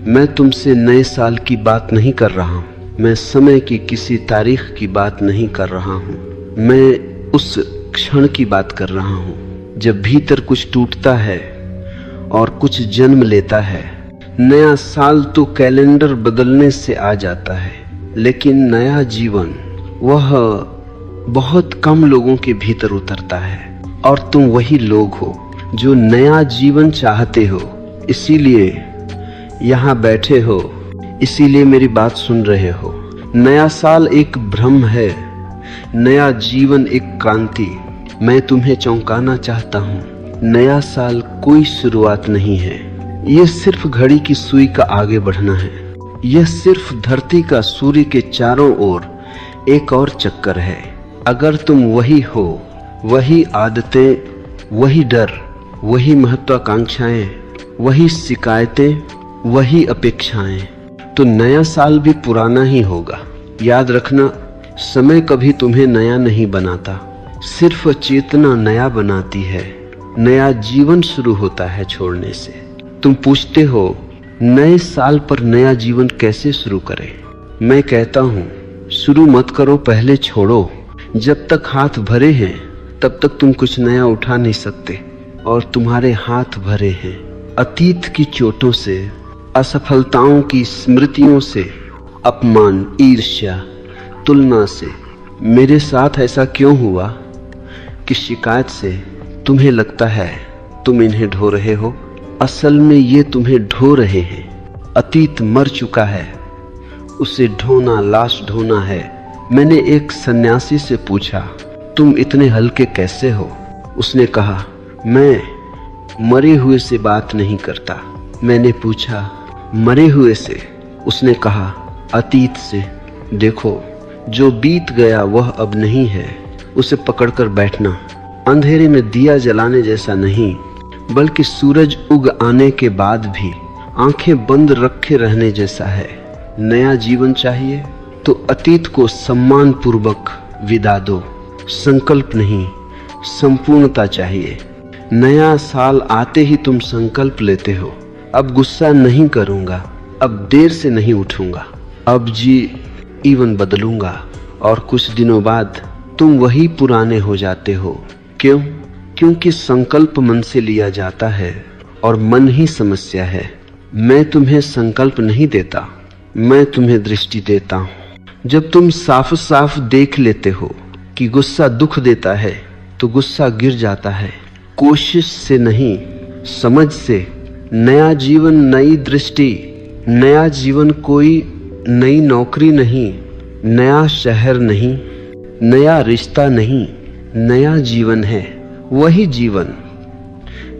मैं तुमसे नए साल की बात नहीं कर रहा हूँ, मैं समय की किसी तारीख की बात नहीं कर रहा हूँ। मैं उस क्षण की बात कर रहा हूँ जब भीतर कुछ टूटता है और कुछ जन्म लेता है। नया साल तो कैलेंडर बदलने से आ जाता है, लेकिन नया जीवन वह बहुत कम लोगों के भीतर उतरता है। और तुम वही लोग हो जो नया जीवन चाहते हो, इसीलिए यहाँ बैठे हो, इसीलिए मेरी बात सुन रहे हो। नया साल एक भ्रम है, नया जीवन एक क्रांति। मैं तुम्हें चौंकाना चाहता हूँ। नया साल कोई शुरुआत नहीं है, यह सिर्फ घड़ी की सुई का आगे बढ़ना है। यह सिर्फ धरती का सूर्य के चारों ओर एक और चक्कर है। अगर तुम वही हो, वही आदतें, वही डर, वही महत्वाकांक्षाएं, वही शिकायतें, वही अपेक्षाएं, तो नया साल भी पुराना ही होगा। याद रखना, समय कभी तुम्हें नया नहीं बनाता, सिर्फ चेतना नया बनाती है। नया जीवन शुरू होता है छोड़ने से। तुम पूछते हो नए साल पर नया जीवन कैसे शुरू करें? मैं कहता हूँ शुरू मत करो, पहले छोड़ो। जब तक हाथ भरे हैं तब तक तुम कुछ नया उठा नहीं सकते, और तुम्हारे हाथ भरे हैं अतीत की चोटों से, असफलताओं की स्मृतियों से, अपमान, ईर्ष्या, तुलना से। मेरे साथ ऐसा क्यों हुआ कि शिकायत से तुम्हें लगता है तुम इन्हें ढो रहे हो, असल में ये तुम्हें ढो रहे हैं। अतीत मर चुका है, उसे ढोना लाश ढोना है। मैंने एक सन्यासी से पूछा, तुम इतने हल्के कैसे हो? उसने कहा, मैं मरे हुए से बात नहीं करता। मैंने पूछा, मरे हुए से? उसने कहा, अतीत से। देखो, जो बीत गया वह अब नहीं है, उसे पकड़कर बैठना अंधेरे में दिया जलाने जैसा नहीं, बल्कि सूरज उग आने के बाद भी आंखें बंद रखे रहने जैसा है। नया जीवन चाहिए तो अतीत को सम्मान पूर्वक विदा दो। संकल्प नहीं, संपूर्णता चाहिए। नया साल आते ही तुम संकल्प लेते हो, अब गुस्सा नहीं करूंगा, अब देर से नहीं उठूंगा, अब जीवन बदलूंगा। और कुछ दिनों बाद तुम वही पुराने हो जाते हो। क्यों? क्योंकि संकल्प मन से लिया जाता है और मन ही समस्या है। मैं तुम्हें संकल्प नहीं देता, मैं तुम्हें दृष्टि देता हूँ। जब तुम साफ साफ देख लेते हो कि गुस्सा दुख देता है तो गुस्सा गिर जाता है। कोशिश से नहीं, समझ से। नया जीवन नई दृष्टि, नया जीवन कोई नई नौकरी नहीं, नया शहर नहीं, नया रिश्ता नहीं, नया जीवन है वही जीवन,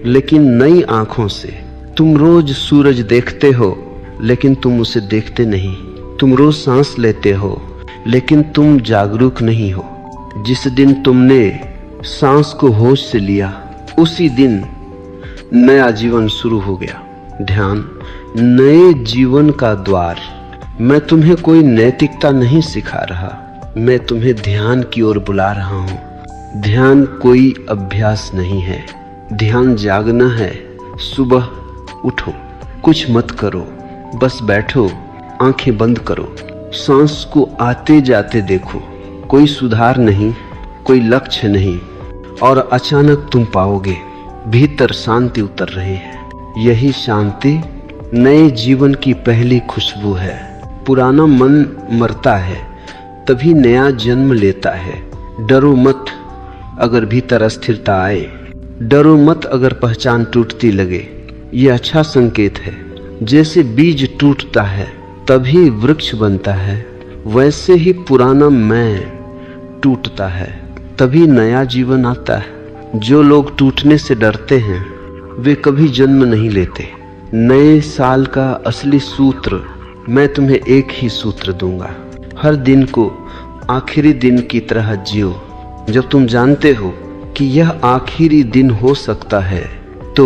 लेकिन नई आंखों से। तुम रोज सूरज देखते हो लेकिन तुम उसे देखते नहीं। तुम रोज सांस लेते हो लेकिन तुम जागरूक नहीं हो। जिस दिन तुमने सांस को होश से लिया, उसी दिन नया जीवन शुरू हो गया। ध्यान, नए जीवन का द्वार। मैं तुम्हें कोई नैतिकता नहीं सिखा रहा, मैं तुम्हें ध्यान की ओर बुला रहा हूँ। ध्यान कोई अभ्यास नहीं है, ध्यान जागना है। सुबह उठो, कुछ मत करो, बस बैठो, आंखें बंद करो, सांस को आते जाते देखो। कोई सुधार नहीं, कोई लक्ष्य नहीं, और अचानक तुम पाओगे भीतर शांति उतर रही है। यही शांति नए जीवन की पहली खुशबू है। पुराना मन मरता है, तभी नया जन्म लेता है। डरो मत अगर भीतर अस्थिरता आए, डरो मत अगर पहचान टूटती लगे। ये अच्छा संकेत है। जैसे बीज टूटता है तभी वृक्ष बनता है, वैसे ही पुराना मैं टूटता है तभी नया जीवन आता है। जो लोग टूटने से डरते हैं वे कभी जन्म नहीं लेते। नए साल का असली सूत्र मैं तुम्हें एक ही सूत्र दूंगा। हर दिन को आखिरी दिन की तरह जियो। जब तुम जानते हो कि यह आखिरी दिन हो सकता है तो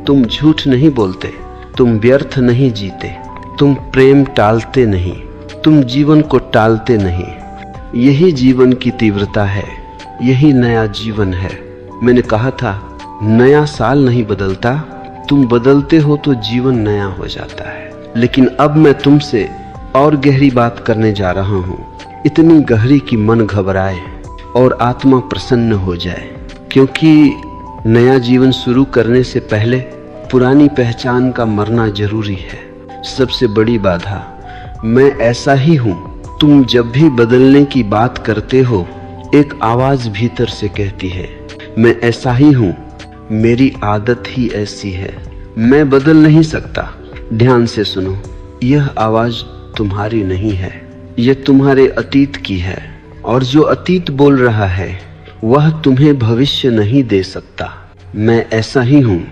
तुम झूठ नहीं बोलते, तुम व्यर्थ नहीं जीते, तुम प्रेम टालते नहीं, तुम जीवन को टालते नहीं। यही जीवन की तीव्रता है, यही नया जीवन है। मैंने कहा था नया साल नहीं बदलता, तुम बदलते हो तो जीवन नया हो जाता है। लेकिन अब मैं तुमसे और गहरी बात करने जा रहा हूँ, इतनी गहरी कि मन घबराए और आत्मा प्रसन्न हो जाए। क्योंकि नया जीवन शुरू करने से पहले पुरानी पहचान का मरना जरूरी है। सबसे बड़ी बाधा मैं ऐसा ही हूँ। तुम जब भी बदलने की बात करते हो, एक आवाज भीतर से कहती है मैं ऐसा ही हूँ, मेरी आदत ही ऐसी है, मैं बदल नहीं सकता। ध्यान से सुनो, यह आवाज तुम्हारी नहीं है, यह तुम्हारे अतीत की है। और जो अतीत बोल रहा है वह तुम्हें भविष्य नहीं दे सकता। मैं ऐसा ही हूँ,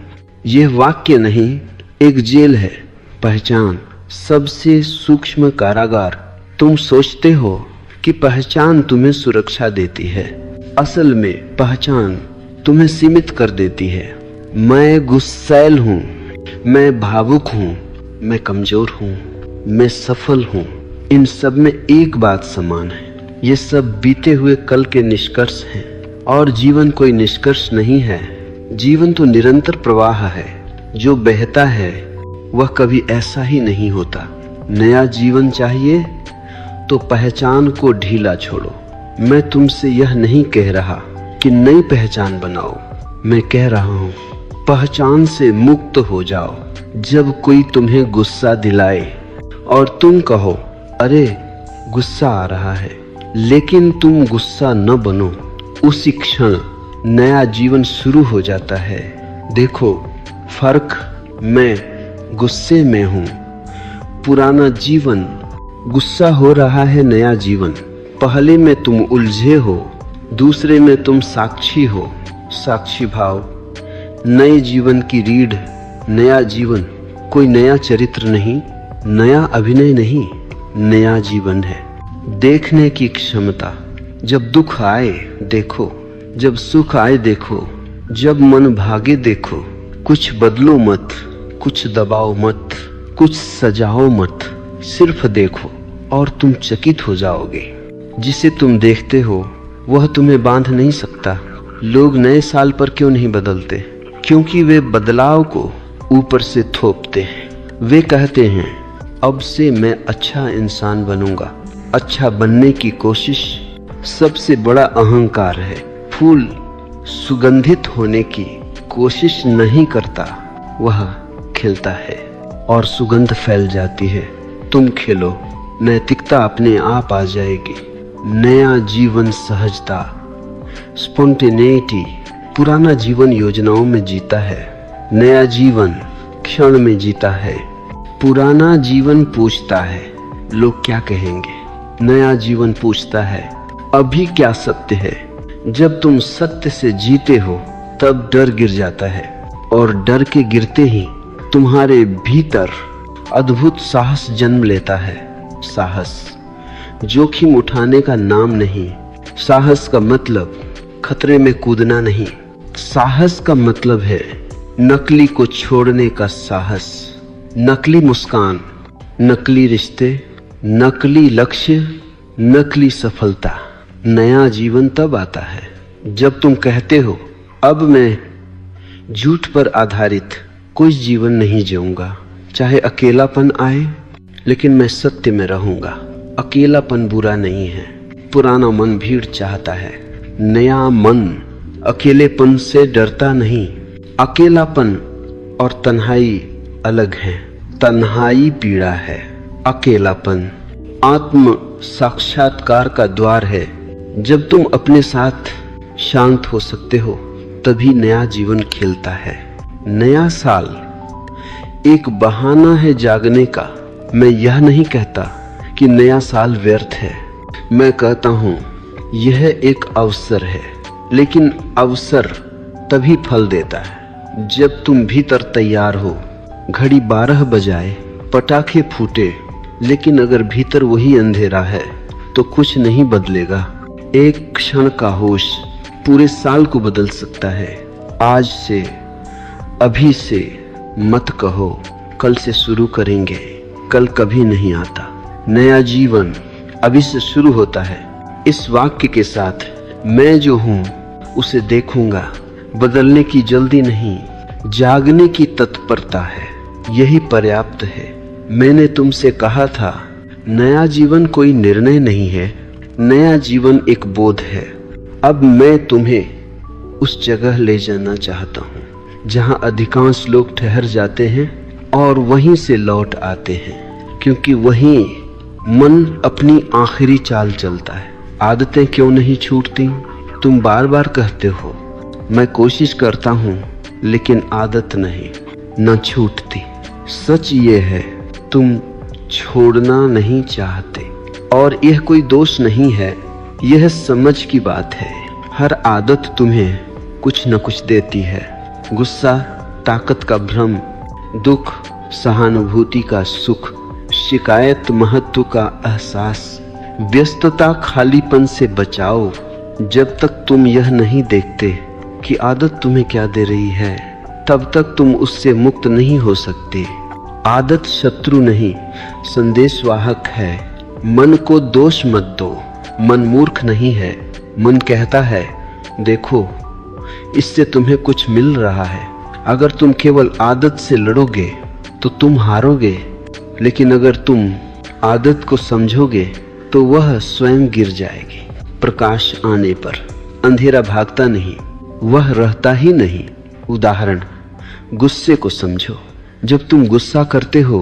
यह वाक्य नहीं, एक जेल है। पहचान सबसे सूक्ष्म कारागार। तुम सोचते हो कि पहचान तुम्हें सुरक्षा देती है, असल में पहचान तुम्हें सीमित कर देती है। मैं गुस्सैल हूँ, मैं भावुक हूँ, मैं कमजोर हूँ, मैं सफल हूँ। इन सब में एक बात समान है, ये सब बीते हुए कल के निष्कर्ष हैं। और जीवन कोई निष्कर्ष नहीं है, जीवन तो निरंतर प्रवाह है। जो बहता है वह कभी ऐसा ही नहीं होता। नया जीवन चाहिए तो पहचान को ढीला छोड़ो। मैं तुमसे यह नहीं कह रहा कि नई पहचान बनाओ, मैं कह रहा हूँ पहचान से मुक्त हो जाओ। जब कोई तुम्हें गुस्सा दिलाए और तुम कहो अरे गुस्सा आ रहा है, लेकिन तुम गुस्सा न बनो, उसी क्षण नया जीवन शुरू हो जाता है। देखो फर्क, मैं गुस्से में हूँ, पुराना जीवन, गुस्सा हो रहा है नया जीवन। पहले में तुम उलझे हो, दूसरे में तुम साक्षी हो, साक्षी भाव। नए जीवन की रीढ़, नया जीवन कोई नया चरित्र नहीं, नया अभिनय नहीं, नया जीवन है। देखने की क्षमता। जब दुख आए देखो, जब सुख आए देखो, जब मन भागे देखो। कुछ बदलो मत, कुछ दबाओ मत, कुछ सजाओ मत, सिर्फ देखो और तुम चकित हो जाओगे। जिसे तुम देखते हो वह तुम्हें बांध नहीं सकता। लोग नए साल पर क्यों नहीं बदलते? क्योंकि वे बदलाव को ऊपर से थोपते हैं। वे कहते हैं अब से मैं अच्छा इंसान बनूंगा। अच्छा बनने की कोशिश सबसे बड़ा अहंकार है। फूल सुगंधित होने की कोशिश नहीं करता, वह खिलता है और सुगंध फैल जाती है। तुम खिलो, नैतिकता अपने आप आ जाएगी। नया जीवन सहजता, स्पॉन्टेनिटी। पुराना जीवन योजनाओं में जीता है, नया जीवन क्षण में जीता है। पुराना जीवन पूछता है लोग क्या कहेंगे, नया जीवन पूछता है अभी क्या सत्य है। जब तुम सत्य से जीते हो तब डर गिर जाता है, और डर के गिरते ही तुम्हारे भीतर अद्भुत साहस जन्म लेता है। साहस जोखिम उठाने का नाम नहीं। साहस का मतलब खतरे में कूदना नहीं। साहस का मतलब है नकली को छोड़ने का साहस। नकली मुस्कान, नकली रिश्ते, नकली लक्ष्य, नकली सफलता। नया जीवन तब आता है जब तुम कहते हो अब मैं झूठ पर आधारित कोई जीवन नहीं जीऊंगा। चाहे अकेलापन आए, लेकिन मैं सत्य में रहूंगा। अकेलापन बुरा नहीं है। पुराना मन भीड़ चाहता है, नया मन अकेलेपन से डरता नहीं। अकेलापन और तन्हाई अलग है। तन्हाई पीड़ा है, अकेलापन आत्म साक्षात्कार का द्वार है। जब तुम अपने साथ शांत हो सकते हो तभी नया जीवन खिलता है। नया साल एक बहाना है जागने का। मैं यह नहीं कहता कि नया साल व्यर्थ है, मैं कहता हूँ यह एक अवसर है। लेकिन अवसर तभी फल देता है जब तुम भीतर तैयार हो। घड़ी 12 बजाए, पटाखे फूटे, लेकिन अगर भीतर वही अंधेरा है तो कुछ नहीं बदलेगा। एक क्षण का होश पूरे साल को बदल सकता है। आज से, अभी से मत कहो कल से शुरू करेंगे, कल कभी नहीं आता। नया जीवन अभी से शुरू होता है। इस वाक्य के साथ मैं जो हूँ उसे देखूंगा। बदलने की जल्दी नहीं, जागने की तत्परता है, यही पर्याप्त है। मैंने तुमसे कहा था, नया जीवन कोई निर्णय नहीं है, नया जीवन एक बोध है। अब मैं तुम्हें उस जगह ले जाना चाहता हूँ जहाँ अधिकांश लोग ठहर जाते हैं और वहीं से लौट आते हैं, क्योंकि वहीं मन अपनी आखिरी चाल चलता है। आदतें क्यों नहीं छूटती? तुम बार बार कहते हो मैं कोशिश करता हूँ, लेकिन आदत नहीं, न छूटती। सच ये है, तुम छोड़ना नहीं चाहते, और यह कोई दोष नहीं है, यह समझ की बात है। हर आदत तुम्हें कुछ न कुछ देती है। गुस्सा ताकत का भ्रम, दुख सहानुभूति का सुख, शिकायत महत्व का एहसास, व्यस्तता खालीपन से बचाओ। जब तक तुम यह नहीं देखते कि आदत तुम्हें क्या दे रही है, तब तक तुम उससे मुक्त नहीं हो सकते। आदत शत्रु नहीं, संदेशवाहक है। मन को दोष मत दो, मन मूर्ख नहीं है। मन कहता है देखो, इससे तुम्हें कुछ मिल रहा है। अगर तुम केवल आदत से लड़ोगे तो तुम हारोगे, लेकिन अगर तुम आदत को समझोगे तो वह स्वयं गिर जाएगी। प्रकाश आने पर अंधेरा भागता नहीं, वह रहता ही नहीं। उदाहरण, गुस्से को समझो। जब तुम गुस्सा करते हो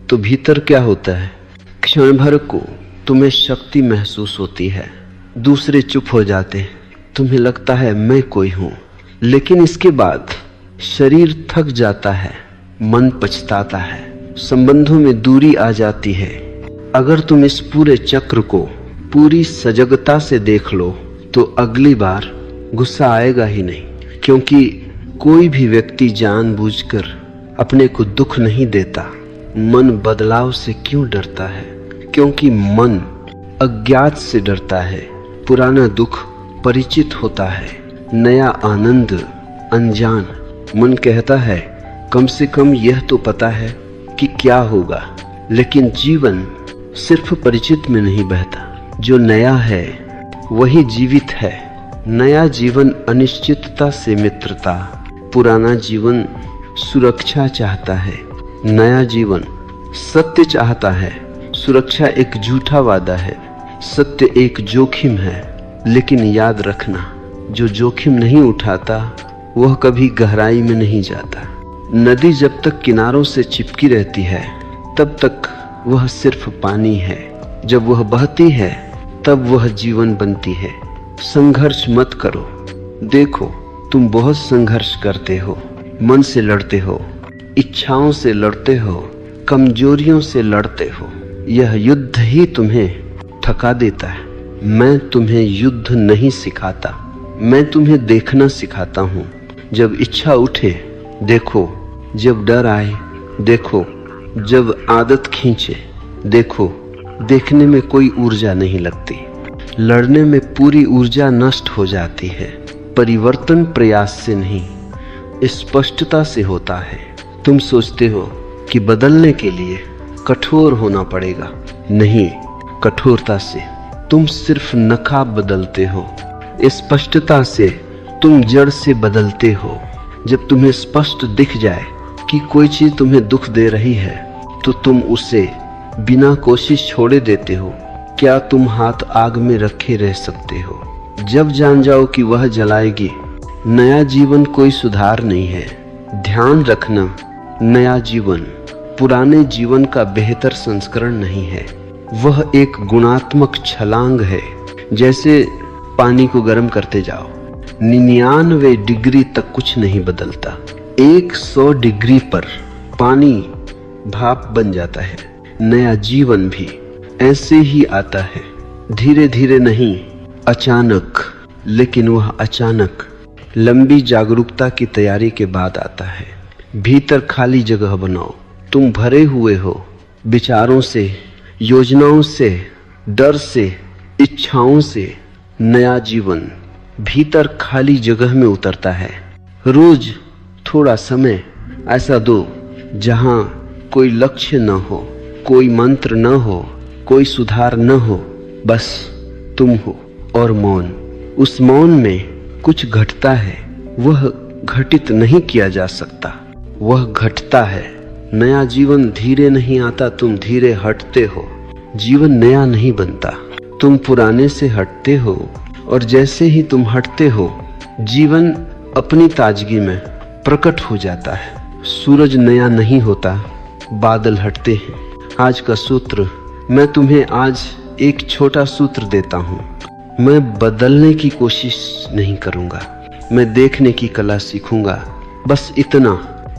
तो भीतर क्या होता है? क्षण भर को तुम्हें शक्ति महसूस होती है, दूसरे चुप हो जाते हैं, तुम्हें लगता है मैं कोई हूं। लेकिन इसके बाद शरीर थक जाता है, मन पछताता है, संबंधों में दूरी आ जाती है। अगर तुम इस पूरे चक्र को पूरी सजगता से देख लो तो अगली बार गुस्सा आएगा ही नहीं, क्योंकि कोई भी व्यक्ति जानबूझकर अपने को दुख नहीं देता। मन बदलाव से क्यों डरता है? क्योंकि मन अज्ञात से डरता है। पुराना दुख परिचित होता है, नया आनंद अनजान। मन कहता है कम से कम यह तो पता है कि क्या होगा। लेकिन जीवन सिर्फ परिचित में नहीं बहता, जो नया है वही जीवित है। नया जीवन अनिश्चितता से मित्रता, पुराना जीवन सुरक्षा चाहता है। नया जीवन सत्य चाहता है, सुरक्षा एक झूठा वादा है, सत्य एक जोखिम है। लेकिन याद रखना, जो जोखिम नहीं उठाता वह कभी गहराई में नहीं जाता। नदी जब तक किनारों से चिपकी रहती है तब तक वह सिर्फ पानी है, जब वह बहती है तब वह जीवन बनती है। संघर्ष मत करो। देखो, तुम बहुत संघर्ष करते हो, मन से लड़ते हो, इच्छाओं से लड़ते हो, कमजोरियों से लड़ते हो। यह युद्ध ही तुम्हें थका देता है। मैं तुम्हें युद्ध नहीं सिखाता, मैं तुम्हें देखना सिखाता हूँ। जब इच्छा उठे देखो, जब डर आए देखो, जब आदत खींचे देखो। देखने में कोई ऊर्जा नहीं लगती, लड़ने में पूरी ऊर्जा नष्ट हो जाती है। परिवर्तन प्रयास से नहीं, स्पष्टता से होता है। तुम सोचते हो कि बदलने के लिए कठोर होना पड़ेगा, नहीं, कठोरता से तुम सिर्फ नकाब बदलते हो, स्पष्टता से तुम जड़ से बदलते हो। जब तुम्हें स्पष्ट दिख जाए कि कोई चीज तुम्हें दुख दे रही है तो तुम उसे बिना कोशिश छोड़े देते हो। क्या तुम हाथ आग में रखे रह सकते हो? जब जान जाओ कि वह जलाएगी। नया जीवन कोई सुधार नहीं है। ध्यान रखना, नया जीवन पुराने जीवन का बेहतर संस्करण नहीं है, वह एक गुणात्मक छलांग है। जैसे पानी को गर्म करते जाओ, 99 डिग्री तक कुछ नहीं बदलता, 100 डिग्री पर पानी भाप बन जाता है। नया जीवन भी ऐसे ही आता है, धीरे धीरे नहीं, अचानक। लेकिन वह अचानक लंबी जागरूकता की तैयारी के बाद आता है। भीतर खाली जगह बनाओ। तुम भरे हुए हो विचारों से, योजनाओं से, डर से, इच्छाओं से। नया जीवन भीतर खाली जगह में उतरता है। रोज थोड़ा समय ऐसा दो जहां कोई लक्ष्य न हो, कोई मंत्र न हो, कोई सुधार न हो, बस तुम हो और मौन। उस मौन में कुछ घटता है, वह घटित नहीं किया जा सकता, वह घटता है। नया जीवन धीरे नहीं आता, तुम धीरे हटते हो। जीवन नया नहीं बनता, तुम पुराने से हटते हो, और जैसे ही तुम हटते हो जीवन अपनी ताजगी में प्रकट हो जाता है। सूरज नया नहीं होता, बादल हटते हैं। आज का सूत्र, मैं तुम्हें आज एक छोटा सूत्र देता हूँ। मैं बदलने की कोशिश नहीं करूँगा, मैं देखने की कला सीखूंगा। बस इतना,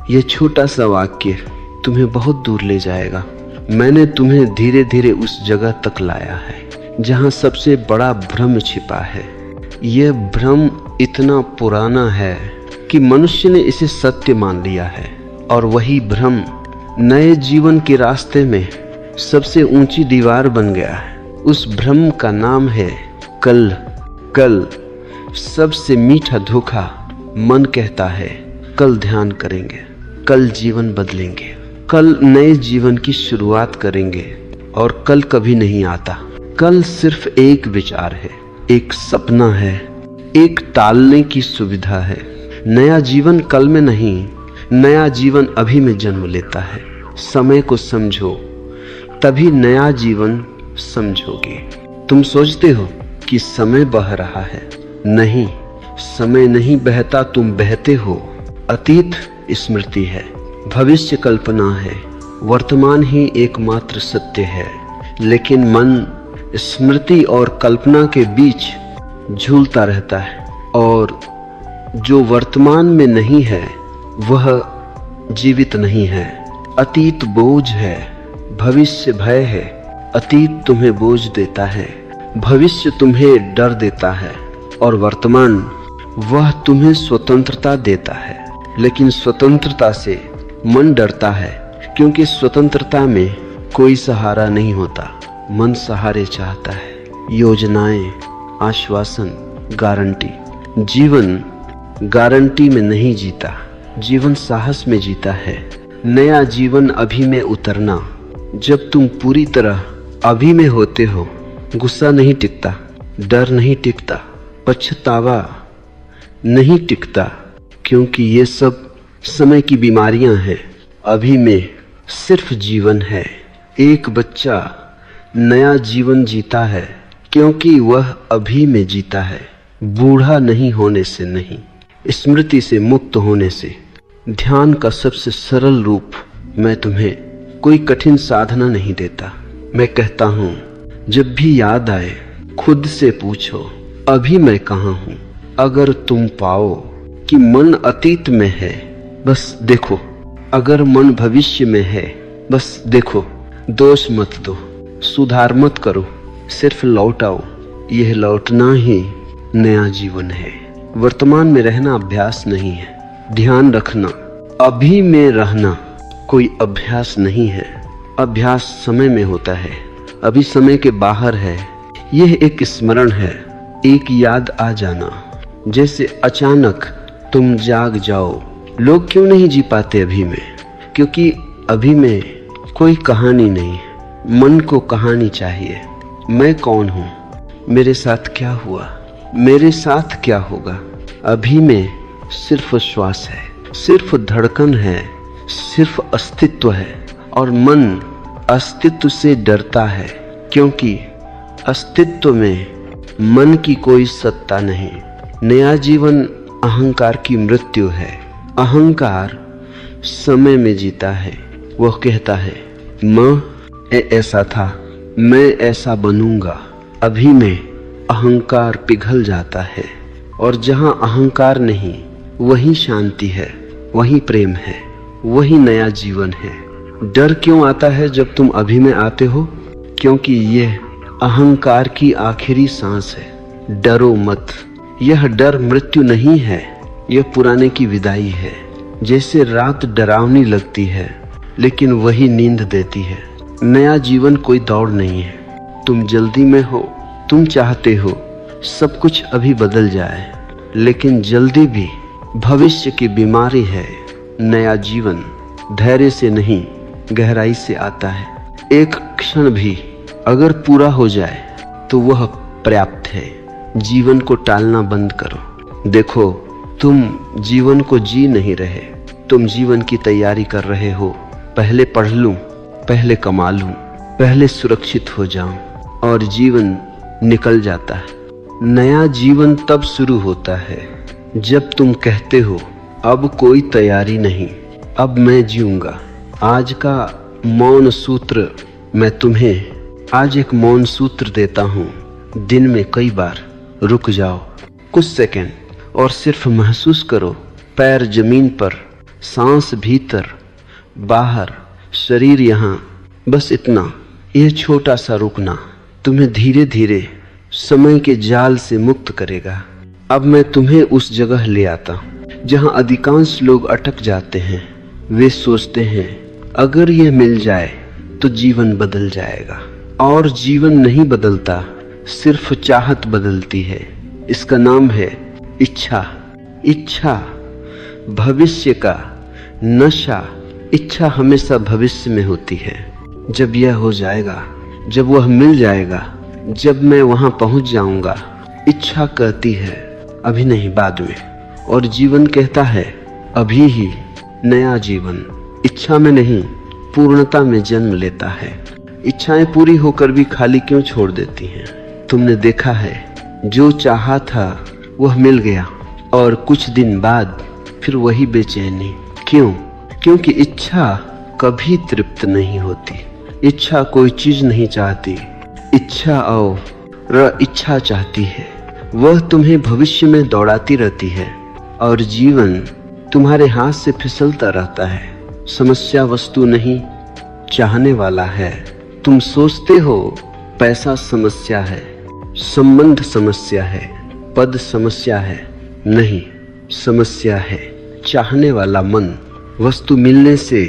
ये छोटा सा वाक्य तुम्हें बहुत दूर ले जाएगा। मैंने तुम्हें धीरे धीरे उस जगह तक लाया है जहाँ सबसे बड़ा भ्रम छिपा है। यह भ्रम इतना पुराना है कि मनुष्य ने इसे सत्य मान लिया है, और वही भ्रम नए जीवन के रास्ते में सबसे ऊंची दीवार बन गया है। उस भ्रम का नाम है कल। कल सबसे मीठा धोखा। मन कहता है कल ध्यान करेंगे, कल जीवन बदलेंगे, कल नए जीवन की शुरुआत करेंगे, और कल कभी नहीं आता। कल सिर्फ एक विचार है, एक सपना है, एक टालने की सुविधा है। नया जीवन कल में नहीं, नया जीवन अभी में जन्म लेता है। समय को समझो, तभी नया जीवन समझोगे। तुम सोचते हो कि समय बह रहा है, नहीं, समय नहीं बहता, तुम बहते हो। अतीत स्मृति है, भविष्य कल्पना है, वर्तमान ही एकमात्र सत्य है। लेकिन मन स्मृति और कल्पना के बीच झूलता रहता है, और जो वर्तमान में नहीं है वह जीवित नहीं है। अतीत बोझ है, भविष्य भय है। अतीत तुम्हें बोझ देता है, भविष्य तुम्हें डर देता है, और वर्तमान वह तुम्हें स्वतंत्रता देता है। लेकिन स्वतंत्रता से मन डरता है, क्योंकि स्वतंत्रता में कोई सहारा नहीं होता। मन सहारे चाहता है, योजनाएं, आश्वासन, गारंटी। जीवन गारंटी में नहीं जीता, जीवन साहस में जीता है। नया जीवन अभी में उतरना। जब तुम पूरी तरह अभी में होते हो, गुस्सा नहीं टिकता, डर नहीं टिकता, पछतावा नहीं टिकता, क्योंकि ये सब समय की बीमारियां हैं। अभी में सिर्फ जीवन है। एक बच्चा नया जीवन जीता है क्योंकि वह अभी में जीता है, बूढ़ा नहीं होने से नहीं, स्मृति से मुक्त होने से। ध्यान का सबसे सरल रूप, मैं तुम्हें कोई कठिन साधना नहीं देता। मैं कहता हूँ, जब भी याद आए खुद से पूछो, अभी मैं कहाँ हूँ। अगर तुम पाओ कि मन अतीत में है, बस देखो। अगर मन भविष्य में है, बस देखो। दोष मत दो, सुधार मत करो, सिर्फ लौट आओ। यह लौटना ही नया जीवन है। वर्तमान में रहना अभ्यास नहीं है। ध्यान रखना, अभी में रहना कोई अभ्यास नहीं है। अभ्यास समय में होता है, अभी समय के बाहर है। यह एक स्मरण है, एक याद आ जाना। जैसे अचानक तुम जाग जाओ। लोग क्यों नहीं जी पाते अभी में? क्योंकि अभी में कोई कहानी नहीं। मन को कहानी चाहिए। मैं कौन हूँ, मेरे साथ क्या हुआ, मेरे साथ क्या होगा। अभी में सिर्फ श्वास है, सिर्फ धड़कन है, सिर्फ अस्तित्व है। और मन अस्तित्व से डरता है, क्योंकि अस्तित्व में मन की कोई सत्ता नहीं। नया जीवन अहंकार की मृत्यु है। अहंकार समय में जीता है। वह कहता है, मैं ऐसा था, मैं ऐसा बनूंगा। अभी में अहंकार पिघल जाता है, और जहां अहंकार नहीं, वही शांति है, वही प्रेम है, वही नया जीवन है। डर क्यों आता है जब तुम अभी में आते हो? क्योंकि यह अहंकार की आखिरी सांस है। डरो मत। यह डर मृत्यु नहीं है, यह पुराने की विदाई है। जैसे रात डरावनी लगती है, लेकिन वही नींद देती है। नया जीवन कोई दौड़ नहीं है। तुम जल्दी में हो, तुम चाहते हो सब कुछ अभी बदल जाए, लेकिन जल्दी भी भविष्य की बीमारी है। नया जीवन धैर्य से नहीं, गहराई से आता है। एक क्षण भी अगर पूरा हो जाए तो वह पर्याप्त है। जीवन को टालना बंद करो। देखो, तुम जीवन को जी नहीं रहे, तुम जीवन की तैयारी कर रहे हो। पहले पढ़ लूं, पहले कमा लूं, पहले सुरक्षित हो जाऊं, और जीवन निकल जाता है। नया जीवन तब शुरू होता है जब तुम कहते हो अब कोई तैयारी नहीं, अब मैं जीऊंगा। आज का मौन सूत्र मैं तुम्हें आज एक मौन सूत्र देता हूँ। दिन में कई बार रुक जाओ कुछ सेकंड और सिर्फ महसूस करो, पैर जमीन पर, सांस भीतर बाहर, शरीर यहाँ, बस इतना। यह छोटा सा रुकना तुम्हें धीरे धीरे समय के जाल से मुक्त करेगा। अब मैं तुम्हें उस जगह ले आता जहाँ अधिकांश लोग अटक जाते हैं। वे सोचते हैं अगर यह मिल जाए तो जीवन बदल जाएगा, और जीवन नहीं बदलता, सिर्फ चाहत बदलती है। इसका नाम है इच्छा। इच्छा भविष्य का नशा। इच्छा हमेशा भविष्य में होती है। जब यह हो जाएगा, जब वह मिल जाएगा, जब मैं वहां पहुंच जाऊंगा, इच्छा कहती है अभी नहीं, बाद में, और जीवन कहता है अभी ही। नया जीवन इच्छा में नहीं, पूर्णता में जन्म लेता है। इच्छाएं पूरी होकर भी खाली क्यों छोड़ देती हैं? तुमने देखा है जो चाहा था वह मिल गया, और कुछ दिन बाद फिर वही बेचैनी। क्यों? क्योंकि इच्छा कभी तृप्त नहीं होती। इच्छा कोई चीज नहीं चाहती, इच्छा और इच्छा चाहती है। वह तुम्हें भविष्य में दौड़ाती रहती है, और जीवन तुम्हारे हाथ से फिसलता रहता है। समस्या वस्तु नहीं, चाहने वाला है। तुम सोचते हो पैसा समस्या है, संबंध समस्या है, पद समस्या है। नहीं, समस्या है चाहने वाला मन। वस्तु मिलने से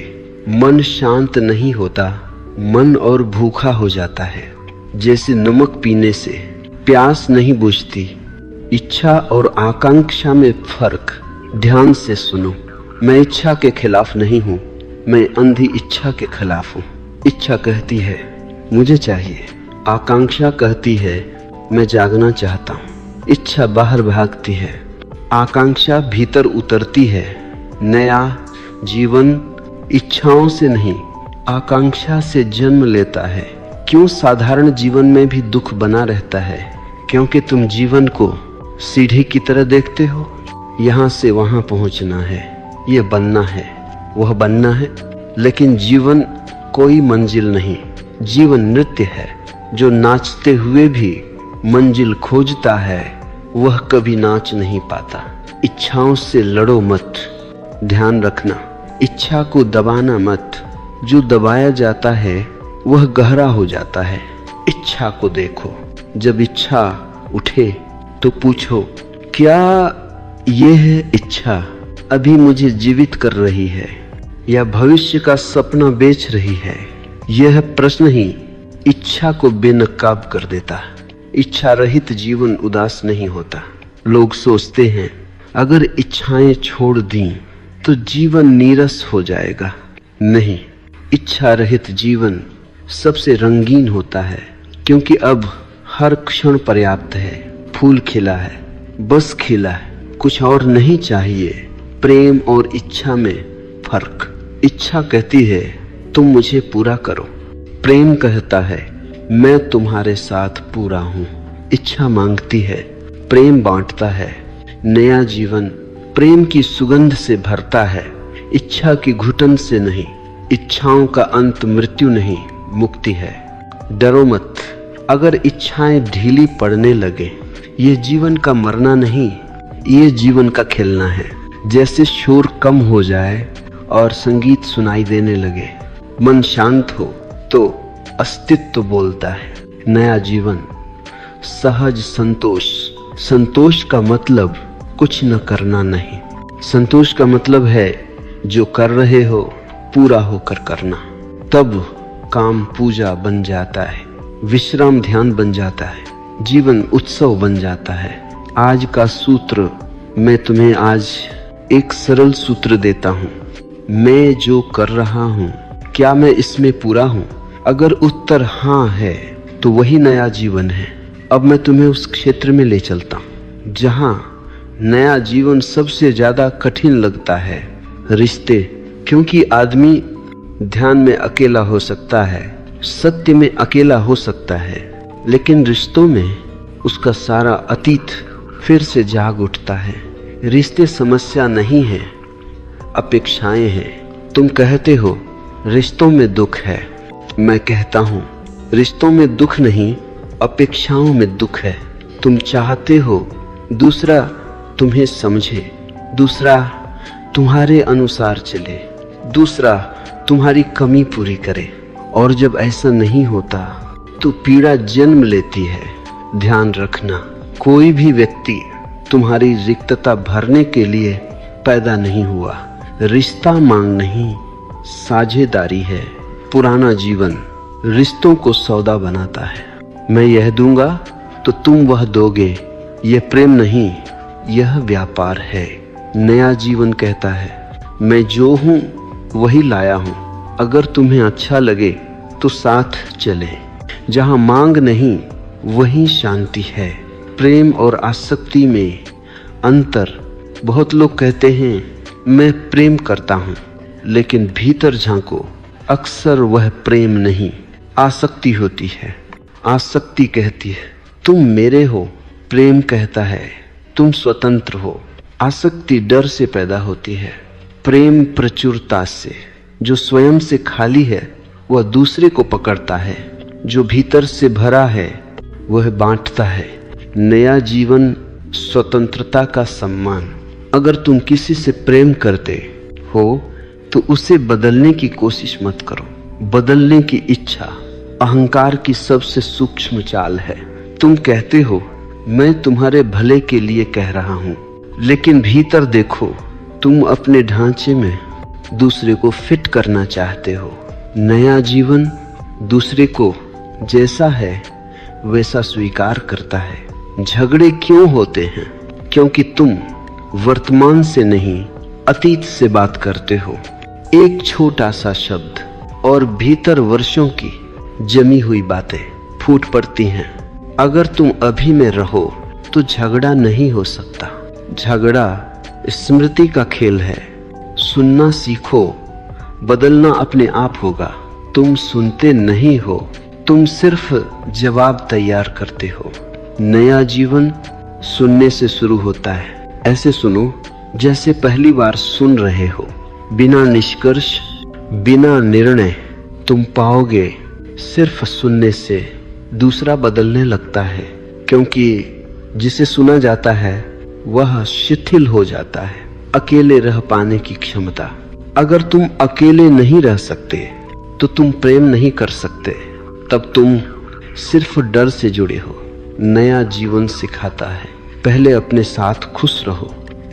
मन शांत नहीं होता, मन और भूखा हो जाता है। जैसे नमक पीने से प्यास नहीं बुझती। इच्छा और आकांक्षा में फर्क। ध्यान से सुनो, मैं इच्छा के खिलाफ नहीं हूँ, मैं अंधी इच्छा के खिलाफ हूँ। इच्छा कहती है मुझे चाहिए, आकांक्षा कहती है मैं जागना चाहता हूँ। इच्छा बाहर भागती है, आकांक्षा भीतर उतरती है। नया जीवन इच्छाओं से नहीं, आकांक्षा से जन्म लेता है। क्यों साधारण जीवन में भी दुख बना रहता है? क्योंकि तुम जीवन को सीढ़ी की तरह देखते हो। यहाँ से वहाँ पहुँचना है, ये बनना है, वह बनना है। लेकिन जीवन कोई मंजिल नहीं, जीवन नृत्य है। जो नाचते हुए भी मंजिल खोजता है वह कभी नाच नहीं पाता। इच्छाओं से लड़ो मत, ध्यान रखना। इच्छा को दबाना मत, जो दबाया जाता है वह गहरा हो जाता है। इच्छा को देखो, जब इच्छा उठे तो पूछो क्या यह इच्छा अभी मुझे जीवित कर रही है या भविष्य का सपना बेच रही है? यह प्रश्न ही इच्छा को बेनकाब कर देता है। इच्छा रहित जीवन उदास नहीं होता। लोग सोचते हैं अगर इच्छाएं छोड़ दी तो जीवन नीरस हो जाएगा। नहीं, इच्छा रहित जीवन सबसे रंगीन होता है, क्योंकि अब हर क्षण पर्याप्त है। फूल खिला है, बस खिला है, कुछ और नहीं चाहिए। प्रेम और इच्छा में फर्क। इच्छा कहती है तुम मुझे पूरा करो, प्रेम कहता है मैं तुम्हारे साथ पूरा हूँ। इच्छा मांगती है, प्रेम बांटता है। नया जीवन प्रेम की सुगंध से भरता है, इच्छा की घुटन से नहीं। इच्छाओं का अंत मृत्यु नहीं, मुक्ति है। डरो मत अगर इच्छाएं ढीली पड़ने लगे। ये जीवन का मरना नहीं, ये जीवन का खेलना है। जैसे शोर कम हो जाए और संगीत सुनाई देने लगे, मन शांत हो तो अस्तित्व बोलता है। नया जीवन सहज संतोष। संतोष का मतलब कुछ न करना नहीं, संतोष का मतलब है जो कर रहे हो पूरा होकर करना। तब काम पूजा बन जाता है, विश्राम ध्यान बन जाता है, जीवन उत्सव बन जाता है। आज का सूत्र मैं तुम्हें आज एक सरल सूत्र देता हूँ। मैं जो कर रहा हूँ क्या मैं इसमें पूरा हूँ? अगर उत्तर हाँ है तो वही नया जीवन है। अब मैं तुम्हें उस क्षेत्र में ले चलता हूँ जहाँ नया जीवन सबसे ज्यादा कठिन लगता है। रिश्ते, क्योंकि आदमी ध्यान में अकेला हो सकता है, सत्य में अकेला हो सकता है, लेकिन रिश्तों में उसका सारा अतीत फिर से जाग उठता है। रिश्ते समस्या नहीं है, अपेक्षाएं हैं। तुम कहते हो रिश्तों में दुख है, मैं कहता हूं रिश्तों में दुख नहीं, अपेक्षाओं में दुख है। तुम चाहते हो दूसरा तुम्हें समझे, दूसरा तुम्हारे अनुसार चले, दूसरा तुम्हारी कमी पूरी करे, और जब ऐसा नहीं होता तो पीड़ा जन्म लेती है। ध्यान रखना, कोई भी व्यक्ति तुम्हारी रिक्तता भरने के लिए पैदा नहीं हुआ। रिश्ता मांग नहीं, साझेदारी है। पुराना जीवन रिश्तों को सौदा बनाता है। मैं यह दूंगा तो तुम वह दोगे, यह प्रेम नहीं, यह व्यापार है। नया जीवन कहता है मैं जो हूं वही लाया हूं, अगर तुम्हें अच्छा लगे तो साथ चले। जहां मांग नहीं वहीं शांति है। प्रेम और आसक्ति में अंतर। बहुत लोग कहते हैं मैं प्रेम करता हूं, लेकिन भीतर झांको, अक्सर वह प्रेम नहीं, आसक्ति होती है। आसक्ति कहती है तुम मेरे हो, प्रेम कहता है तुम स्वतंत्र हो। आसक्ति डर से पैदा होती है, प्रेम प्रचुरता से। जो स्वयं से खाली है वह दूसरे को पकड़ता है, जो भीतर से भरा है वह बांटता है। नया जीवन स्वतंत्रता का सम्मान। अगर तुम किसी से प्रेम करते हो तो उसे बदलने की कोशिश मत करो। बदलने की इच्छा अहंकार की सबसे सूक्ष्म चाल है। तुम कहते हो मैं तुम्हारे भले के लिए कह रहा हूं, लेकिन भीतर देखो तुम अपने ढांचे में दूसरे को फिट करना चाहते हो। नया जीवन दूसरे को जैसा है वैसा स्वीकार करता है। झगड़े क्यों होते हैं? क्योंकि तुम वर्तमान से नहीं अतीत से बात करते हो। एक छोटा सा शब्द और भीतर वर्षों की जमी हुई बातें फूट पड़ती हैं। अगर तुम अभी में रहो तो झगड़ा नहीं हो सकता। झगड़ा स्मृति का खेल है। सुनना सीखो, बदलना अपने आप होगा। तुम सुनते नहीं हो, तुम सिर्फ जवाब तैयार करते हो। नया जीवन सुनने से शुरू होता है। ऐसे सुनो जैसे पहली बार सुन रहे हो, बिना निष्कर्ष, बिना निर्णय। तुम पाओगे सिर्फ सुनने से दूसरा बदलने लगता है, क्योंकि जिसे सुना जाता है वह शिथिल हो जाता है। अकेले रह पाने की क्षमता। अगर तुम अकेले नहीं रह सकते तो तुम प्रेम नहीं कर सकते, तब तुम सिर्फ डर से जुड़े हो। नया जीवन सिखाता है पहले अपने साथ खुश रहो,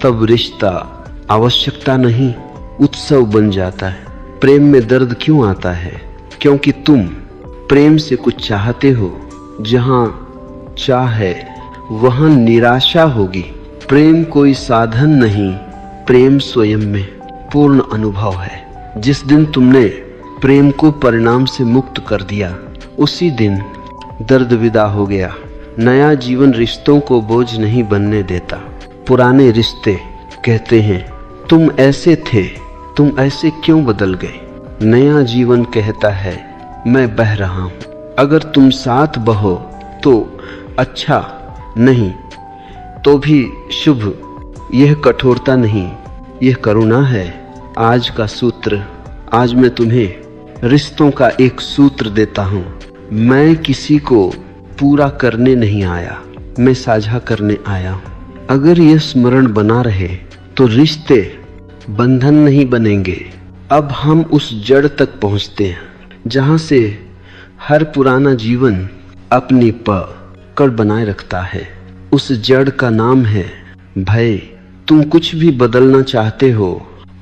तब रिश्ता आवश्यकता नहीं उत्सव बन जाता है। प्रेम में दर्द क्यों आता है? क्योंकि तुम प्रेम से कुछ चाहते हो। जहां चाह है वहां निराशा होगी। प्रेम कोई साधन नहीं, प्रेम स्वयं में पूर्ण अनुभव है। जिस दिन तुमने प्रेम को परिणाम से मुक्त कर दिया, उसी दिन दर्द विदा हो गया। नया जीवन रिश्तों को बोझ नहीं बनने देता। पुराने रिश्ते कहते हैं तुम ऐसे थे, तुम ऐसे क्यों बदल गए? नया जीवन कहता है मैं बह रहा हूं, अगर तुम साथ बहो तो अच्छा, नहीं तो भी शुभ। यह कठोरता नहीं, यह करुणा है। आज का सूत्र, आज मैं तुम्हें रिश्तों का एक सूत्र देता हूं। मैं किसी को पूरा करने नहीं आया, मैं साझा करने आया हूं। अगर यह स्मरण बना रहे तो रिश्ते बंधन नहीं बनेंगे। अब हम उस जड़ तक पहुंचते हैं जहां से हर पुराना जीवन अपनी पकड़ बनाए रखता है। उस जड़ का नाम है भय। तुम कुछ भी बदलना चाहते हो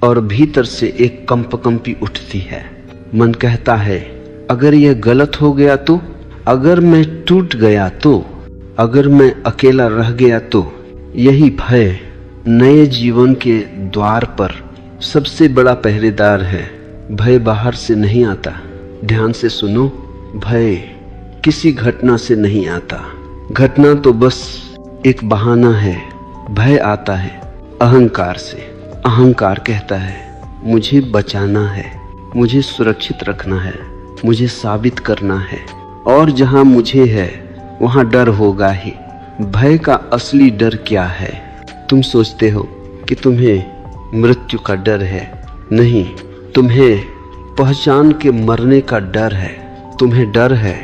और भीतर से एक कंपकंपी उठती है। मन कहता है अगर यह गलत हो गया तो, अगर मैं टूट गया तो, अगर मैं अकेला रह गया तो। यही भय नए जीवन के द्वार पर सबसे बड़ा पहरेदार है। भय बाहर से नहीं आता। ध्यान से सुनो, भय किसी घटना से नहीं आता। घटना तो बस एक बहाना है। भय आता है अहंकार से। अहंकार कहता है मुझे बचाना है, मुझे सुरक्षित रखना है, मुझे साबित करना है, और जहां मुझे है वहां डर होगा ही। भय का असली डर क्या है? तुम सोचते हो कि तुम्हें मृत्यु का डर है। नहीं, तुम्हें पहचान के मरने का डर है। तुम्हें डर है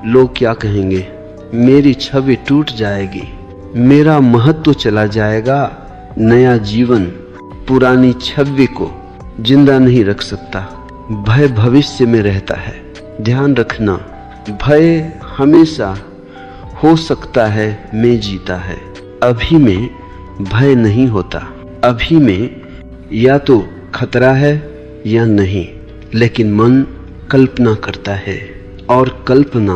लोग क्या कहेंगे, मेरी छवि टूट जाएगी, मेरा महत्व चला जाएगा। नया जीवन पुरानी छवि को जिंदा नहीं रख सकता। भय भविष्य में रहता है। ध्यान रखना, भय हमेशा हो सकता है मैं जीता है। अभी में भय नहीं होता। अभी में या तो खतरा है या नहीं, लेकिन मन कल्पना करता है, और कल्पना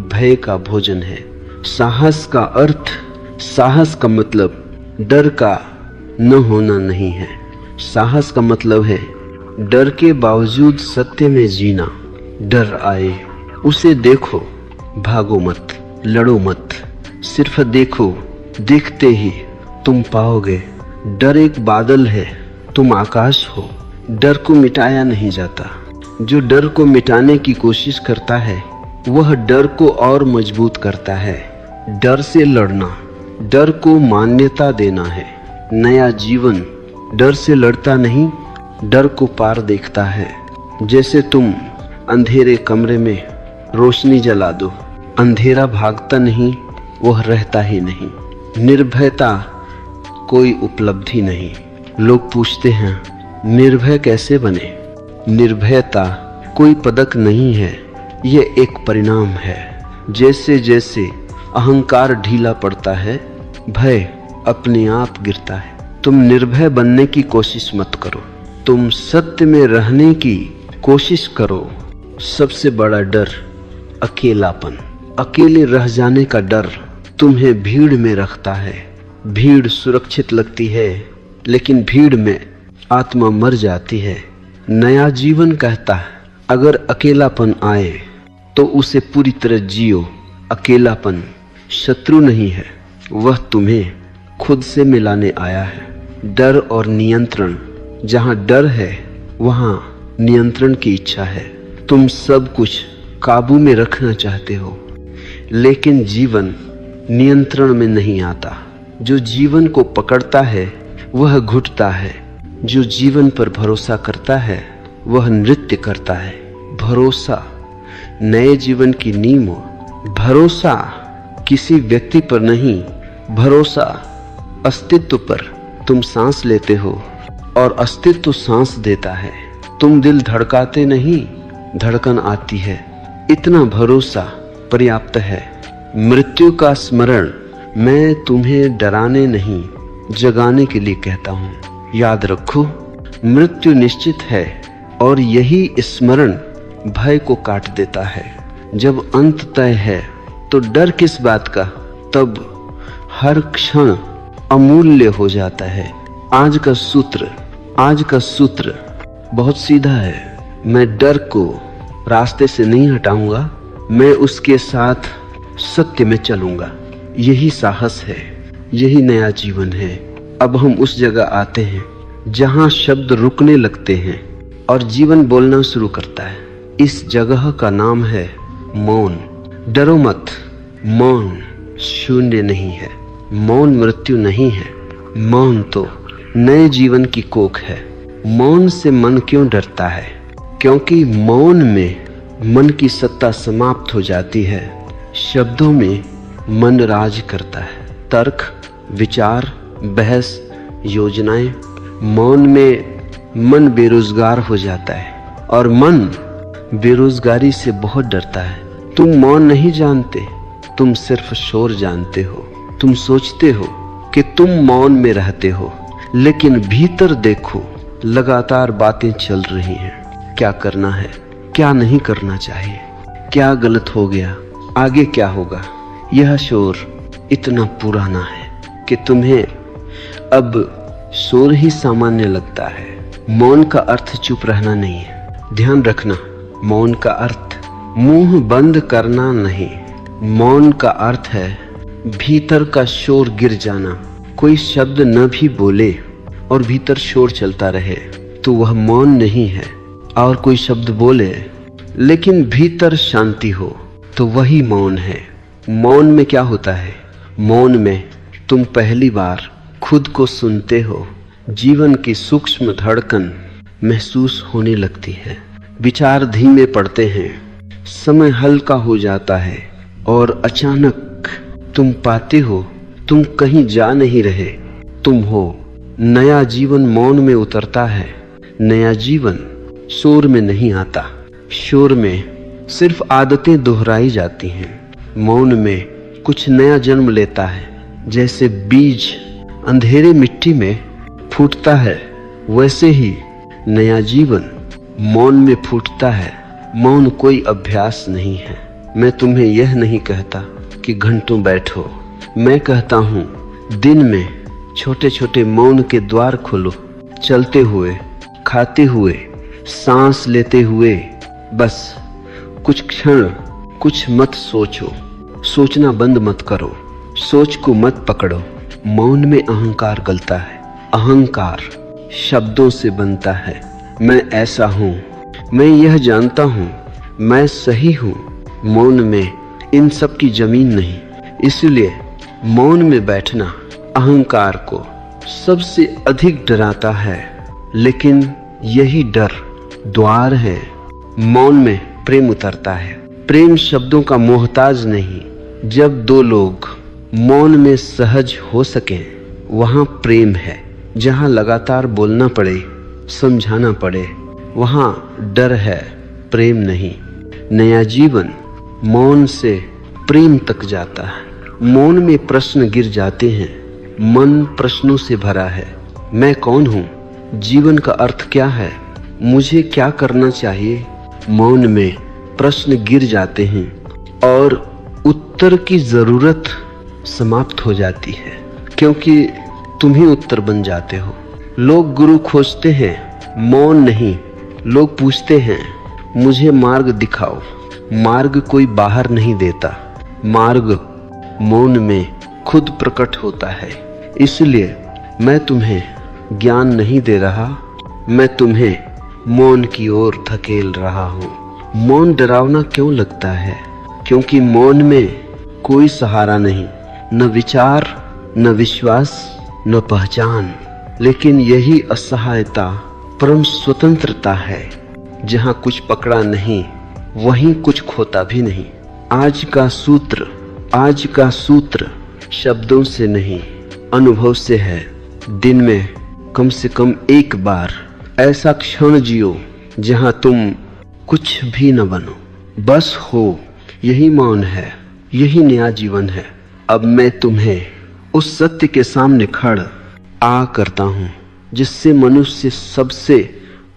भय का भोजन है। साहस का अर्थ, साहस का मतलब डर का न होना नहीं है। साहस का मतलब है डर के बावजूद सत्य में जीना। डर आए उसे देखो, भागो मत, लड़ो मत, सिर्फ देखो। देखते ही तुम पाओगे डर एक बादल है, तुम आकाश हो। डर को मिटाया नहीं जाता। जो डर को मिटाने की कोशिश करता है वह डर को और मजबूत करता है। डर से लड़ना, डर को मान्यता देना है। नया जीवन डर से लड़ता नहीं, डर को पार देखता है। जैसे तुम अंधेरे कमरे में रोशनी जला दो, अंधेरा भागता नहीं, वह रहता ही नहीं। निर्भयता कोई उपलब्धि नहीं। लोग पूछते हैं निर्भय कैसे बने? निर्भयता कोई पदक नहीं है, यह एक परिणाम है। जैसे जैसे अहंकार ढीला पड़ता है, भय अपने आप गिरता है। तुम निर्भय बनने की कोशिश मत करो, तुम सत्य में रहने की कोशिश करो। सबसे बड़ा डर अकेलापन, अकेले रह जाने का डर तुम्हें भीड़ में रखता है। भीड़ सुरक्षित लगती है, लेकिन भीड़ में आत्मा मर जाती है। नया जीवन कहता है अगर अकेलापन आए तो उसे पूरी तरह जियो। अकेलापन शत्रु नहीं है, वह तुम्हें खुद से मिलाने आया है। डर और नियंत्रण, जहां डर है वहां नियंत्रण की इच्छा है। तुम सब कुछ काबू में रखना चाहते हो, लेकिन जीवन नियंत्रण में नहीं आता। जो जीवन को पकड़ता है वह घुटता है। जो जीवन पर भरोसा करता है वह नृत्य करता है। भरोसा नए जीवन की नींव। भरोसा किसी व्यक्ति पर नहीं, भरोसा अस्तित्व पर। तुम सांस लेते हो और अस्तित्व सांस देता है। तुम दिल धड़काते नहीं, धड़कन आती है। इतना भरोसा पर्याप्त है। मृत्यु का स्मरण मैं तुम्हें डराने नहीं, जगाने के लिए कहता हूँ। याद रखो, मृत्यु निश्चित है, और यही स्मरण भय को काट देता है। जब अंत तय है तो डर किस बात का? तब हर क्षण अमूल्य हो जाता है। आज का सूत्र बहुत सीधा है। मैं डर को रास्ते से नहीं हटाऊंगा, मैं उसके साथ सत्य में चलूंगा। यही साहस है, यही नया जीवन है। अब हम उस जगह आते हैं जहां शब्द रुकने लगते हैं और जीवन बोलना शुरू करता है। इस जगह का नाम है मौन। डरो मत, मौन शून्य नहीं है, मौन मृत्यु नहीं है। मौन तो नए जीवन की कोख है। मौन से मन क्यों डरता है? क्योंकि मौन में मन की सत्ता समाप्त हो जाती है। शब्दों में मन राज करता है। तर्क, विचार, बहस, योजनाएं। मौन में मन बेरोजगार हो जाता है, और मन बेरोजगारी से बहुत डरता है। तुम मौन नहीं जानते, तुम सिर्फ शोर जानते हो। तुम सोचते हो कि तुम मौन में रहते हो, लेकिन भीतर देखो, लगातार बातें चल रही हैं। क्या करना है, क्या नहीं करना चाहिए, क्या गलत हो गया, आगे क्या होगा। यह शोर इतना पुराना है कि तुम्हें अब शोर ही सामान्य लगता है। मौन का अर्थ चुप रहना नहीं है। ध्यान रखना, मौन का अर्थ मुंह बंद करना नहीं। मौन का अर्थ है भीतर का शोर गिर जाना। कोई शब्द न भी बोले और भीतर शोर चलता रहे तो वह मौन नहीं है। और कोई शब्द बोले लेकिन भीतर शांति हो तो वही मौन है। मौन में क्या होता है? मौन में तुम पहली बार खुद को सुनते हो। जीवन की सूक्ष्म धड़कन महसूस होने लगती है। विचार धीमे पड़ते हैं, समय हल्का हो जाता है और अचानक तुम पाते हो तुम कहीं जा नहीं रहे, तुम हो। नया जीवन मौन में उतरता है। नया जीवन शोर में नहीं आता। शोर में सिर्फ आदतें दोहराई जाती हैं। मौन में कुछ नया जन्म लेता है। जैसे बीज अंधेरे मिट्टी में फूटता है, वैसे ही नया जीवन मौन में फूटता है। मौन कोई अभ्यास नहीं है। मैं तुम्हें यह नहीं कहता कि घंटों बैठो। मैं कहता हूँ दिन में छोटे छोटे मौन के द्वार खोलो। चलते हुए, खाते हुए, सांस लेते हुए, बस कुछ क्षण कुछ मत सोचो। सोचना बंद मत करो। सोच को मत पकड़ो। मौन में अहंकार गलता है। अहंकार शब्दों से बनता है। मैं ऐसा हूँ, मैं यह जानता हूँ, मैं सही हूँ। मौन में इन सब की जमीन नहीं। इसलिए मौन में बैठना अहंकार को सबसे अधिक डराता है। लेकिन यही डर द्वार है। मौन में प्रेम उतरता है। प्रेम शब्दों का मोहताज नहीं। जब दो लोग मौन में सहज हो सकें, वहाँ प्रेम है। जहाँ लगातार बोलना पड़े, समझाना पड़े, वहाँ डर है, प्रेम नहीं। नया जीवन मौन से प्रेम तक जाता है। मौन में प्रश्न गिर जाते हैं। मन प्रश्नों से भरा है। मैं कौन हूँ? जीवन का अर्थ क्या है? मुझे क्या करना चाहिए? मौन में प्रश्न गिर जाते हैं और उत्तर की जरूरत समाप्त हो जाती है, क्योंकि तुम ही उत्तर बन जाते हो। लोग गुरु खोजते हैं, मौन नहीं। लोग पूछते हैं मुझे मार्ग दिखाओ। मार्ग कोई बाहर नहीं देता। मार्ग मौन में खुद प्रकट होता है। इसलिए मैं तुम्हें ज्ञान नहीं दे रहा, मैं तुम्हें मौन की ओर धकेल रहा हूँ। मौन डरावना क्यों लगता है? क्योंकि मौन में कोई सहारा नहीं, न विचार, न विश्वास, न पहचान। लेकिन यही असहायता परम स्वतंत्रता है। जहाँ कुछ पकड़ा नहीं, वहीं कुछ खोता भी नहीं। आज का सूत्र शब्दों से नहीं, अनुभव से है। दिन में कम से कम एक बार ऐसा क्षण जियो जहाँ तुम कुछ भी न बनो, बस हो। यही मौन है, यही नया जीवन है। अब मैं तुम्हें उस सत्य के सामने खड़ आ करता हूँ जिससे मनुष्य सबसे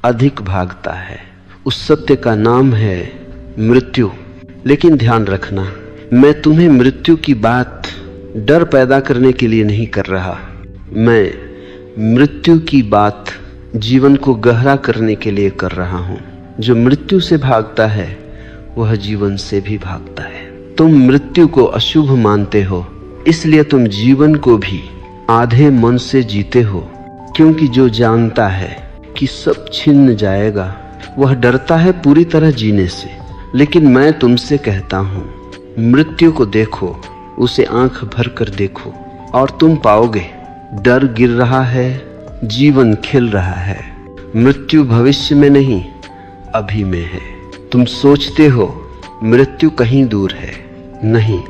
अधिक भागता है। उस सत्य का नाम है मृत्यु। लेकिन ध्यान रखना, मैं तुम्हें मृत्यु की बात डर पैदा करने के लिए नहीं कर रहा। मैं मृत्यु की बात जीवन को गहरा करने के लिए कर रहा हूँ। जो मृत्यु से भागता है वह जीवन से भी भागता है। तुम मृत्यु को अशुभ मानते हो, इसलिए तुम जीवन को भी आधे मन से जीते हो। क्योंकि जो जानता है कि सब छिन्न जाएगा, वह डरता है पूरी तरह जीने से। लेकिन मैं तुमसे कहता हूँ, मृत्यु को देखो, उसे आंख भर कर देखो और तुम पाओगे डर गिर रहा है, जीवन खिल रहा है। मृत्यु भविष्य में नहीं, अभी में है। तुम सोचते हो मृत्यु कहीं दूर है, नहीं।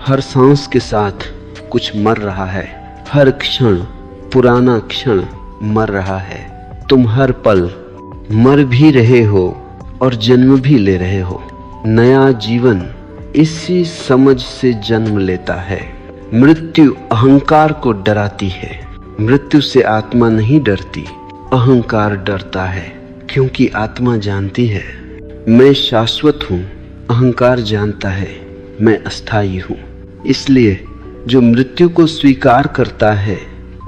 हर सांस के साथ कुछ मर रहा है। हर क्षण, पुराना क्षण मर रहा है। तुम हर पल मर भी रहे हो और जन्म भी ले रहे हो। नया जीवन इसी समझ से जन्म लेता है। मृत्यु अहंकार को डराती है। मृत्यु से आत्मा नहीं डरती, अहंकार डरता है। क्योंकि आत्मा जानती है मैं शाश्वत हूँ, अहंकार जानता है मैं अस्थायी हूँ। इसलिए जो मृत्यु को स्वीकार करता है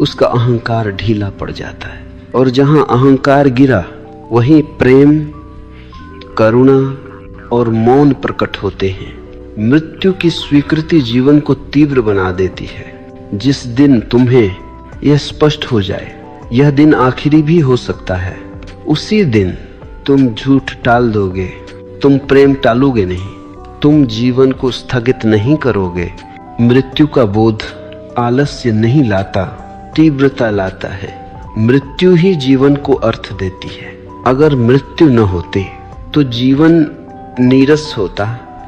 उसका अहंकार ढीला पड़ जाता है। और जहाँ अहंकार गिरा वहीं प्रेम, करुणा और मौन प्रकट होते हैं। मृत्यु की स्वीकृति जीवन को तीव्र बना देती है। जिस दिन तुम्हें यह स्पष्ट हो जाए यह दिन आखिरी भी हो सकता है, उसी दिन तुम झूठ टाल दोगे, तुम प्रेम टालोगे नहीं, तुम जीवन को स्थगित नहीं करोगे। मृत्यु का बोध आलस्य नहीं लाता, तीव्रता लाता है। मृत्यु ही जीवन को अर्थ देती है। अगर मृत्यु न होती तो जीवन नीरस होता,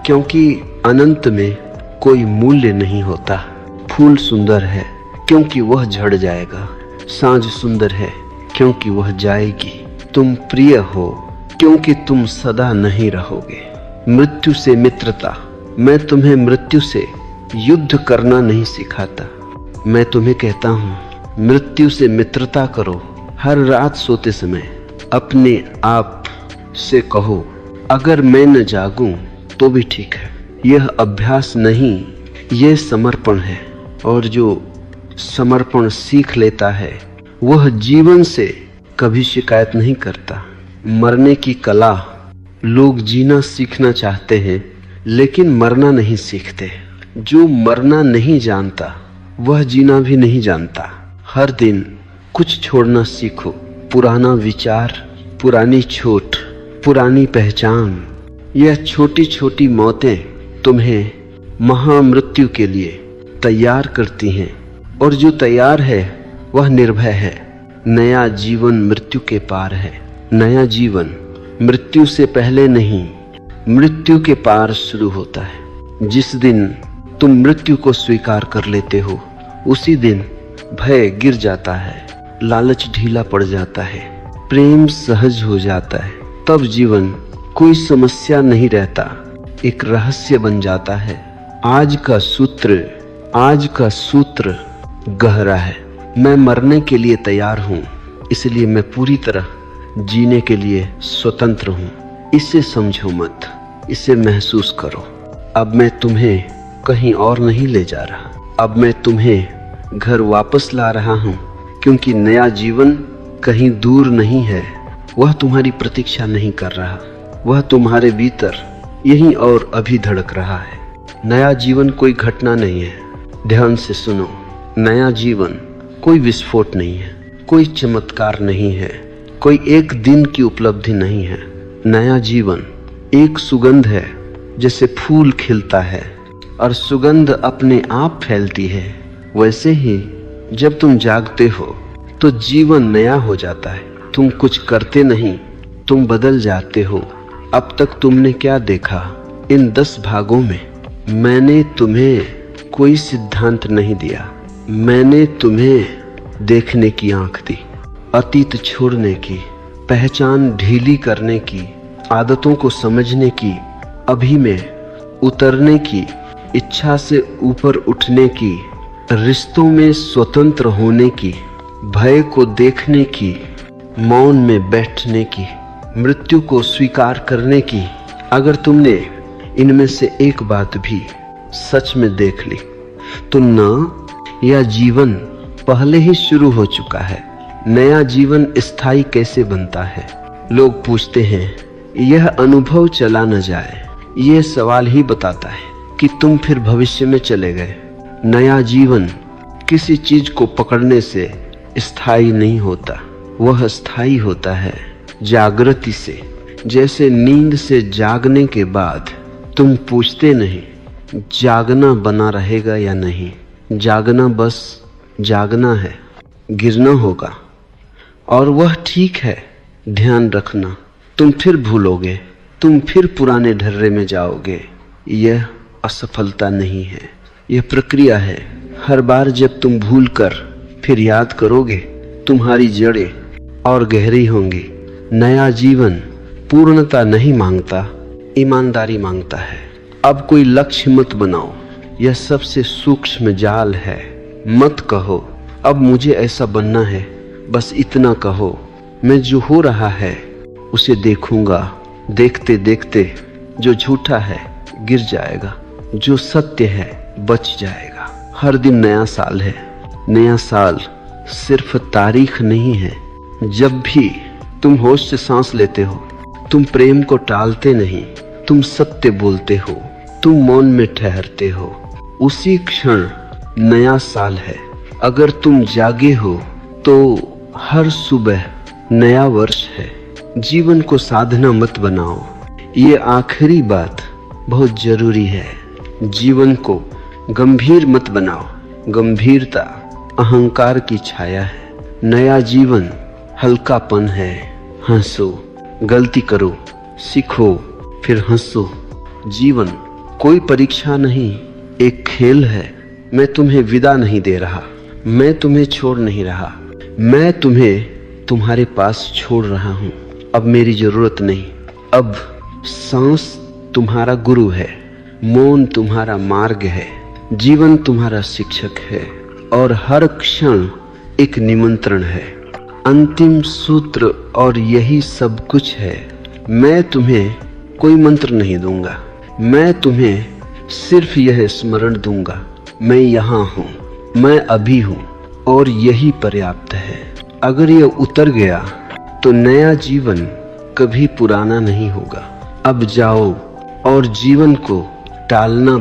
क्योंकि अनंत में कोई मूल्य नहीं होता। फूल सुंदर है क्योंकि वह झड़ जाएगा, सांझ सुंदर है क्योंकि वह जाएगी। तुम प्रिय हो क्योंकि तुम सदा नहीं रहोगे। मृत्यु से मित्रता, मैं तुम्हें मृत्यु से युद्ध करना नहीं सिखाता, मैं तुम्हें कहता हूँ मृत्यु से मित्रता करो। हर रात सोते समय अपने आप से कहो, अगर मैं न जागूं तो भी ठीक है। यह अभ्यास नहीं, यह समर्पण है। और जो समर्पण सीख लेता है वह जीवन से कभी शिकायत नहीं करता। मरने की कला, लोग जीना सीखना चाहते हैं लेकिन मरना नहीं सीखते। जो मरना नहीं जानता वह जीना भी नहीं जानता। हर दिन कुछ छोड़ना सीखो, पुराना विचार, पुरानी छोट, पुरानी पहचान। यह छोटी छोटी मौतें तुम्हें महामृत्यु के लिए तैयार करती हैं, और जो तैयार है वह निर्भय है। नया जीवन मृत्यु के पार है। नया जीवन मृत्यु से पहले नहीं, मृत्यु के पार शुरू होता है। जिस दिन तुम मृत्यु को स्वीकार कर लेते हो उसी दिन भय गिर जाता है, लालच ढीला पड़ जाता है, प्रेम सहज हो जाता है। तब जीवन कोई समस्या नहीं रहता, एक रहस्य बन जाता है। आज का सूत्र गहरा है। मैं मरने के लिए तैयार हूँ, इसलिए मैं पूरी तरह जीने के लिए स्वतंत्र हूँ। इसे समझो मत, इसे महसूस करो। अब मैं तुम्हें कहीं और नहीं ले जा रहा, अब मैं तुम्हें घर वापस ला रहा हूँ, क्योंकि नया जीवन कहीं दूर नहीं है। वह तुम्हारी प्रतीक्षा नहीं कर रहा, वह तुम्हारे भीतर यहीं और अभी धड़क रहा है। नया जीवन कोई घटना नहीं है, ध्यान से सुनो। नया जीवन कोई विस्फोट नहीं है, कोई चमत्कार नहीं है, कोई एक दिन की उपलब्धि नहीं है। नया जीवन एक सुगंध है, जैसे फूल खिलता है और सुगंध अपने आप फैलती है, वैसे ही जब तुम जागते हो तो जीवन नया हो जाता है। तुम कुछ करते नहीं, तुम बदल जाते हो। अब तक तुमने क्या देखा? इन 10 भागों में मैंने तुम्हें कोई सिद्धांत नहीं दिया। मैंने तुम्हें देखने की आंख दी, अतीत छोड़ने की, पहचान ढीली करने की, आदतों को समझने की, अभी में उतरने की, इच्छा से ऊपर उठने की, रिश्तों में स्वतंत्र होने की, भय को देखने की, मौन में बैठने की, मृत्यु को स्वीकार करने की। अगर तुमने इनमें से एक बात भी सच में देख ली तो न यह जीवन पहले ही शुरू हो चुका है। नया जीवन स्थायी कैसे बनता है? लोग पूछते हैं, यह अनुभव चला न जाए। यह सवाल ही बताता है कि तुम फिर भविष्य में चले गए। नया जीवन किसी चीज को पकड़ने से स्थायी नहीं होता, वह स्थायी होता है जागृति से। जैसे नींद से जागने के बाद तुम पूछते नहीं जागना बना रहेगा या नहीं, जागना बस जागना है, गिरना होगा और वह ठीक है। ध्यान रखना, तुम फिर भूलोगे, तुम फिर पुराने ढर्रे में जाओगे। यह असफलता नहीं है, यह प्रक्रिया है। हर बार जब तुम भूल कर फिर याद करोगे, तुम्हारी जड़ें और गहरी होंगी। नया जीवन पूर्णता नहीं मांगता, ईमानदारी मांगता है। अब कोई लक्ष्य मत बनाओ, यह सबसे सूक्ष्म जाल है। मत कहो अब मुझे ऐसा बनना है, बस इतना कहो मैं जो हो रहा है उसे देखूंगा। देखते देखते जो झूठा है गिर जाएगा, जो सत्य है बच जाएगा। हर दिन नया साल है। नया साल सिर्फ तारीख नहीं है। जब भी तुम होश से सांस लेते हो, तुम प्रेम को टालते नहीं, तुम सत्य बोलते हो, तुम मौन में ठहरते हो, उसी क्षण नया साल है। अगर तुम जागे हो तो हर सुबह नया वर्ष है। जीवन को साधना मत बनाओ। ये आखिरी बात बहुत जरूरी है। जीवन को गंभीर मत बनाओ। गंभीरता अहंकार की छाया है। नया जीवन हल्कापन है। हंसो, गलती करो, सीखो, फिर हंसो। जीवन कोई परीक्षा नहीं, एक खेल है। मैं तुम्हें विदा नहीं दे रहा, मैं तुम्हें छोड़ नहीं रहा, मैं तुम्हें तुम्हारे पास छोड़ रहा हूं। अब मेरी जरूरत नहीं। अब सांस तुम्हारा गुरु है, मौन तुम्हारा मार्ग है, जीवन तुम्हारा शिक्षक है और हर क्षण एक निमंत्रण है। अंतिम सूत्र और यही सब कुछ है। मैं तुम्हें कोई मंत्र नहीं दूंगा, मैं तुम्हें सिर्फ यह स्मरण दूंगा, मैं यहाँ हूँ, मैं अभी हूँ और यही पर्याप्त है। अगर यह उतर गया तो नया जीवन कभी पुराना नहीं होगा। अब जाओ और जीवन को टालना